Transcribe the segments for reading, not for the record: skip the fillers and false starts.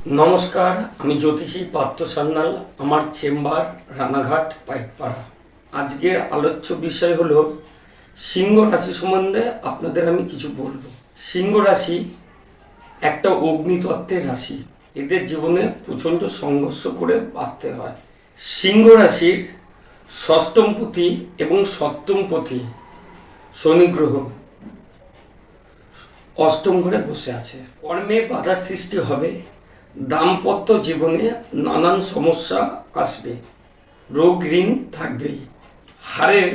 নমস্কার, আমি জ্যোতিষী পার্থ সান্যাল। আমার চেম্বার রানাঘাট পাইকপাড়া। আজকের আলোচ্য বিষয় হলো সিংহ রাশি সম্বন্ধে আপনাদের আমি কিছু বলবো। সিংহ রাশি একটা অগ্নিতত্ত্বের রাশি। এদের জীবনে প্রচণ্ড সংঘর্ষ করে বাঁচতে হয়। সিংহ রাশির ষষ্ঠমপতি এবং সপ্তমপতি শনি গ্রহ অষ্টম ঘরে বসে আছে। কর্মে বাধার সৃষ্টি হবে, দাম্পত্য জীবনে নানান সমস্যা আসবে, রোগ ঋণ থাকবেই, হাড়ের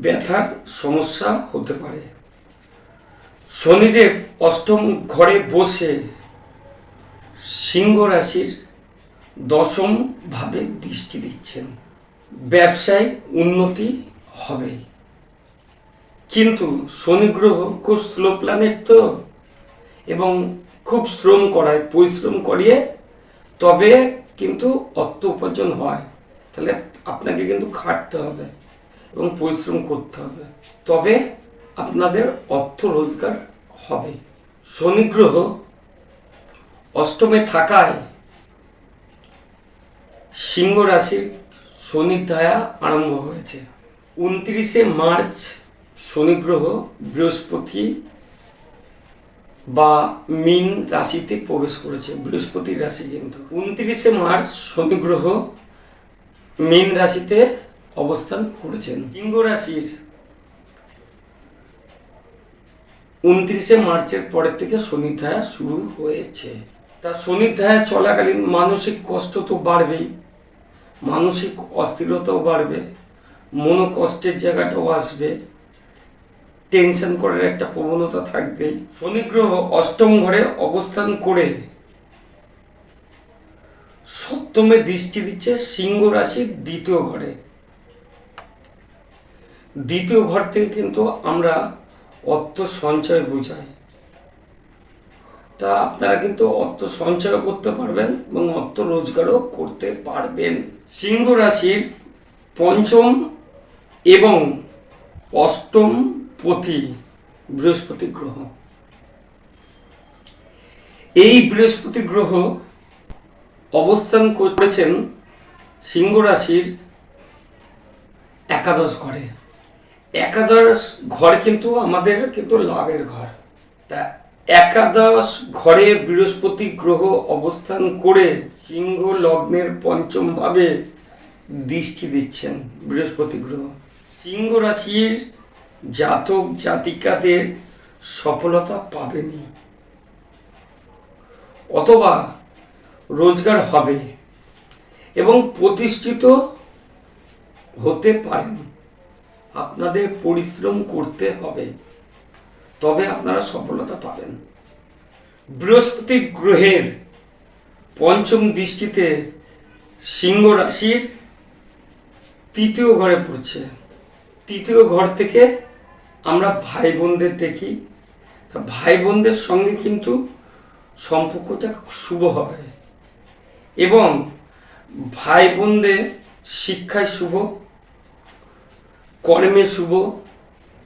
ব্যথার সমস্যা হতে পারে। শনিদেব অষ্টম ঘরে বসে সিংহ রাশির দশম ভাবে দৃষ্টি দিচ্ছেন। ব্যবসায় উন্নতি হবে, কিন্তু শনি গ্রহ খুব স্লো প্ল্যানেট তো, এবং খুব শ্রম করায়, পরিশ্রম করিয়ে তবে কিন্তু অর্থ উপার্জন হয়। তাহলে আপনাকে কিন্তু খাটতে হবে এবং পরিশ্রম করতে হবে, তবে আপনাদের অর্থ রোজগার হবে। শনি গ্রহ অষ্টমে থাকায় সিংহ রাশির শনির ধায়া আরম্ভ হয়েছে। 29শে মার্চ শনি গ্রহ বৃহস্পতি বা মীন রাশিতে প্রবেশ করেছে। বৃহস্পতির রাশি কিন্তু 29শে মার্চ শনি গ্রহ মীন রাশিতে অবস্থান করেছেন। সিংহ রাশির 29শে মার্চের পরের থেকে শনি ধায়া শুরু হয়েছে। তা শনি ধায়া চলাকালীন মানসিক কষ্ট তো বাড়বেই, মানসিক অস্থিরতাও বাড়বে, মনোকষ্টের জায়গাটাও আসবে, টেনশন করার একটা প্রবণতা থাকবেই। শনি গ্রহ অষ্টম ঘরে অবস্থান করে সপ্তমে দৃষ্টি দিচ্ছে সিংহ রাশির দ্বিতীয় ঘরে। দ্বিতীয় ঘর থেকে কিন্তু আমরা অর্থ সঞ্চয় বোঝাই। তা আপনারা কিন্তু অর্থ সঞ্চয় করতে পারবেন এবং অর্থ রোজগারও করতে পারবেন। সিংহ রাশির পঞ্চম এবং অষ্টম পতি বৃহস্পতি গ্রহ। এই বৃহস্পতি গ্রহ অবস্থান করেছেন সিংহ রাশির একাদশ ঘরে। একাদশ ঘর কিন্তু আমাদের কিন্তু লাভের ঘর। তা একাদশ ঘরে বৃহস্পতি গ্রহ অবস্থান করে সিংহ লগ্নের পঞ্চম ভাবে দৃষ্টি দিচ্ছেন বৃহস্পতি গ্রহ। সিংহ রাশির জাতক জাতিকাদের সফলতা পাবেনি, অথবা রোজগার হবে এবং প্রতিষ্ঠিত হতে পারেন। আপনাদের পরিশ্রম করতে হবে, তবে আপনারা সফলতা পাবেন। বৃহস্পতি গ্রহের পঞ্চম দৃষ্টিতে সিংহ রাশির তৃতীয় ঘরে পড়ছে। তৃতীয় ঘর থেকে আমরা ভাই বোনদের দেখি। ভাই বোনদের সঙ্গে কিন্তু সম্পর্কটা শুভ হবে এবং ভাই বোনদের শিক্ষায় শুভ, কর্মে শুভ।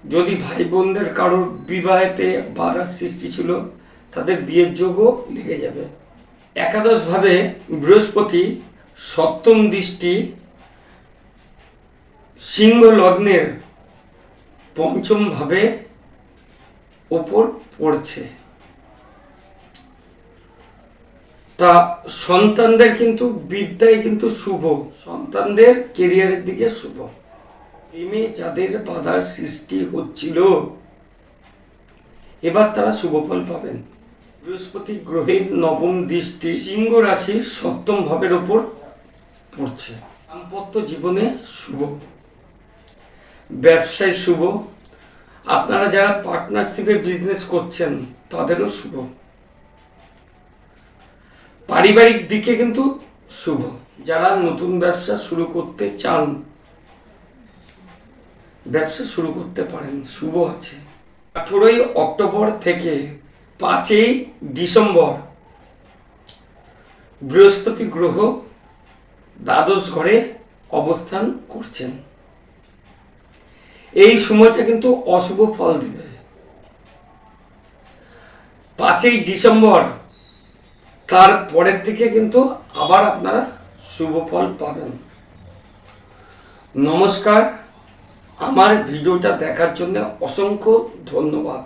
যদি ভাই বোনদের কারোর বিবাহেতে বাধার সৃষ্টি ছিল, তাদের বিয়ের যোগও লেগে যাবে। একাদশভাবে বৃহস্পতি সপ্তম দৃষ্টি সিংহ লগ্নের পঞ্চম ভাবে ওপর পড়ছে। তা সন্তানদের কিন্তু বিদ্যায় কিন্তু শুভ, সন্তানদের কেরিয়ারের দিকে শুভ। প্রেমে যাদের বাধার সৃষ্টি হচ্ছিল, এবার তারা শুভ ফল পাবেন। বৃহস্পতি গ্রহের নবম দৃষ্টি সিংহ রাশির সপ্তম ভাবের ওপর পড়ছে। দাম্পত্য জীবনে শুভ, ব্যবসায় শুভ। আপনারা যারা পার্টনারশিপে বিজনেস করছেন তাদেরও শুভ। পারিবারিক দিকে কিন্তু শুভ। যারা নতুন ব্যবসা শুরু করতে চান, ব্যবসা শুরু করতে পারেন, শুভ আছে। 18ই অক্টোবর থেকে 5ই ডিসেম্বর বৃহস্পতি গ্রহ দ্বাদশ ঘরে অবস্থান করছেন। এই সময়টা কিন্তু অশুভ ফল দিবে। 5ই ডিসেম্বর তারপরের থেকে কিন্তু আবার আপনারা শুভ ফল পাবেন। নমস্কার, আমার ভিডিওটা দেখার জন্য অসংখ্য ধন্যবাদ।